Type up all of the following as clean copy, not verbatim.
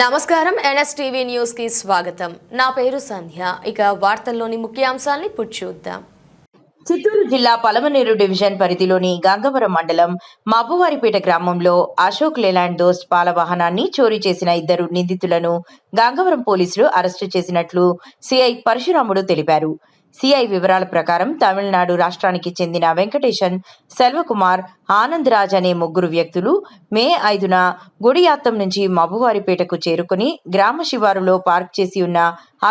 నమస్కారం NSTV news కి స్వాగతం. నా పేరు సంధ్య. ఇక వార్తల్లోని ముఖ్యాంశాలను ఇప్పుడు చూద్దాం. చిత్తూరు జిల్లా పలమనేరు డివిజన్ పరిధిలోని గంగవరం మండలం మబ్బువారిపేట గ్రామంలో అశోక్ లేలాండ్ దోస్త్ పాల వాహనాన్ని చోరీ చేసిన 2 నిందితులను గంగవరం పోలీసులు అరెస్టు చేసినట్లు సిఐ పరశురాముడు తెలిపారు. సిఐ వివరాల ప్రకారం తమిళనాడు రాష్ట్రానికి చెందిన వెంకటేశన్, సెల్వకుమార్, ఆనంద్ రాజ్ అనే 3 వ్యక్తులు మే 5న గుడియాత్తం నుంచి మబ్బువారిపేటకు చేరుకుని గ్రామ శివారులో పార్క్ చేసి ఉన్న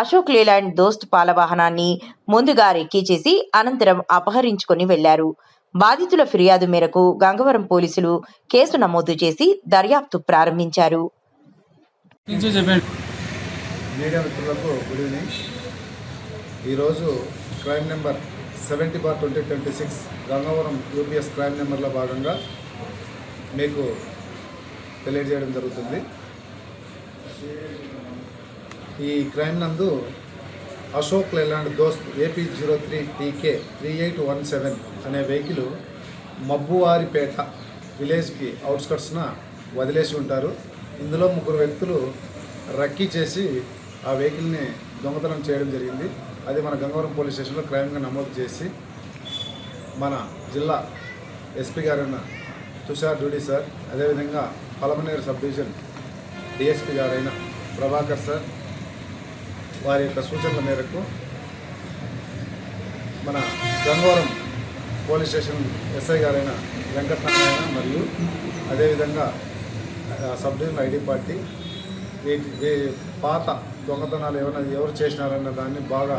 అశోక్ లేలాండ్ దోస్త్ పాల వాహనాన్ని ముందుగా రెక్కీ చేసి అనంతరం అపహరించుకొని వెళ్లారు. బాధితుల ఫిర్యాదు మేరకు గంగవరం పోలీసులు కేసు నమోదు చేసి దర్యాప్తు ప్రారంభించారు. ఈరోజు crime number 70/2026 Gangavaram UPS crime నెంబర్లో భాగంగా మీకు తెలియజేయడం జరుగుతుంది. ఈ క్రైమ్ నందు అశోక్ లేలాండ్ దోస్త్ AP03TK 3817 అనే వెహికల్ మబ్బువారిపేట విలేజ్కి అవుట్స్కట్స్న వదిలేసి ఉంటారు. ఇందులో 3 వ్యక్తులు రక్కీ చేసి ఆ వెహికల్ని దొంగతనం చేయడం జరిగింది. అది మన గంగవరం పోలీస్ స్టేషన్లో క్రైమ్గా నమోదు చేసి మన జిల్లా ఎస్పీ గారైన తుషార్ డూడి సార్, అదేవిధంగా పలమనేరు సబ్ డివిజన్ డిఎస్పీ గారైన ప్రభాకర్ సార్ వారి యొక్క సూచనల మేరకు మన గంగవరం పోలీస్ స్టేషన్ ఎస్ఐ గారైన వెంకటనారాయణ మరియు అదేవిధంగా సబ్ డివిజన్ ఐడి పార్టీ పాత దొంగతనాలు ఎవరు చేసినారన్న దాన్ని బాగా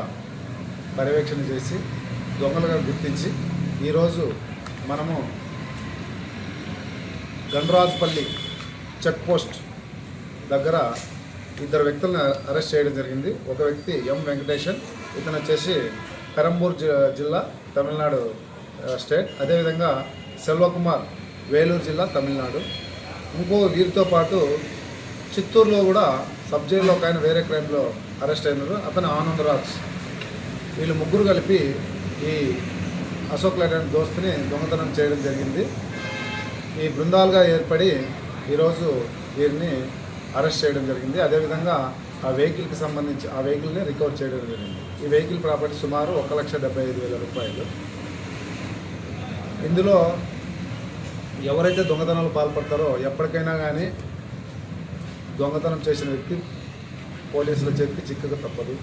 పర్యవేక్షణ చేసి దొంగలుగా గుర్తించి ఈరోజు మనము గండ్రాజుపల్లి చెక్ పోస్ట్ దగ్గర 2 వ్యక్తులను అరెస్ట్ చేయడం జరిగింది. ఒక వ్యక్తి ఎం వెంకటేశన్, ఇతను వచ్చేసి పెరంబూర్ జిల్లా తమిళనాడు స్టేట్, అదేవిధంగా సెల్వకుమార్ వేలూరు జిల్లా తమిళనాడు. ఇంకో వీరితో పాటు చిత్తూరులో కూడా సబ్ జైల్లో ఒక ఆయన వేరే క్రైమ్లో అరెస్ట్ అయినారు, అతను ఆనంద్ రాజ్. వీళ్ళు 3 కలిపి ఈ అశోక్ లేలాండ్ దోస్తుని దొంగతనం చేయడం జరిగింది. ఈ బృందాలుగా ఏర్పడి ఈరోజు వీరిని అరెస్ట్ చేయడం జరిగింది. అదేవిధంగా ఆ వెహికల్కి సంబంధించి ఆ వెహికల్ని రికవర్ చేయడం జరిగింది. ఈ వెహికల్ ప్రాపర్టీ సుమారు 1,75,000 రూపాయలు. ఇందులో ఎవరైతే దొంగతనాలు పాల్పడతారో ఎప్పటికైనా కానీ దొంగతనం చేసిన వ్యక్తి పోలీసుల చేతికి చిక్కక తప్పదు.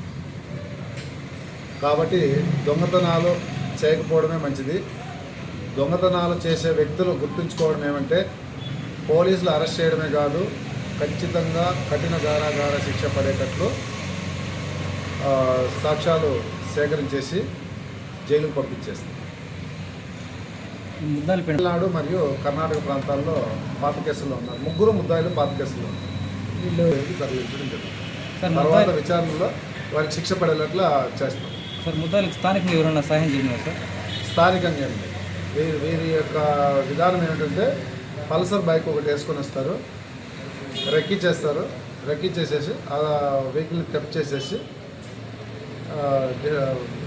కాబట్టి దొంగతనాలు చేయకపోవడమే మంచిది. దొంగతనాలు చేసే వ్యక్తులు గుర్తుంచుకోవడం ఏమంటే పోలీసులు అరెస్ట్ చేయడమే కాదు, ఖచ్చితంగా కఠిన కారాగార శిక్ష పడేటట్లు సాక్ష్యాలు సేకరించేసి జైలుకు పంపించేస్తారు. తమిళనాడు మరియు కర్ణాటక ప్రాంతాల్లో పాత కేసుల్లో ఉన్నారు. 3 ముద్దాయిలు పాత కేసుల్లో ఉన్నారు. వీళ్ళు తరలించడం జరుగుతుంది. తర్వాత విచారణలో వారికి శిక్ష పడేటట్లా చేస్తాం. సార్ ముద్దాయిలకు స్థానికంగా ఎవరైనా సహాయం చేయాలి సార్? స్థానికంగా వీరి యొక్క విధానం ఏమిటంటే పల్సర్ బైక్ ఒకటి వేసుకొని వస్తారు, రెక్కీ చేస్తారు, రెక్కీ చేసేసి ఆ వెహికల్ని థెఫ్ట్ చేసేసి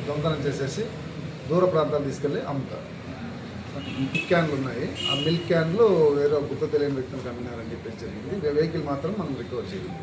దొంగతనం చేసేసి దూర ప్రాంతాలు తీసుకెళ్ళి అమ్ముతారు. మిల్క్ క్యాన్లు ఉన్నాయి, ఆ మిల్క్ క్యాన్లు వేరే గుర్తు తెలియని వ్యక్తులకు అమ్మినారని చెప్పేసి జరిగింది. వెహికల్ మాత్రం మనం రికవర్ చేయాలి.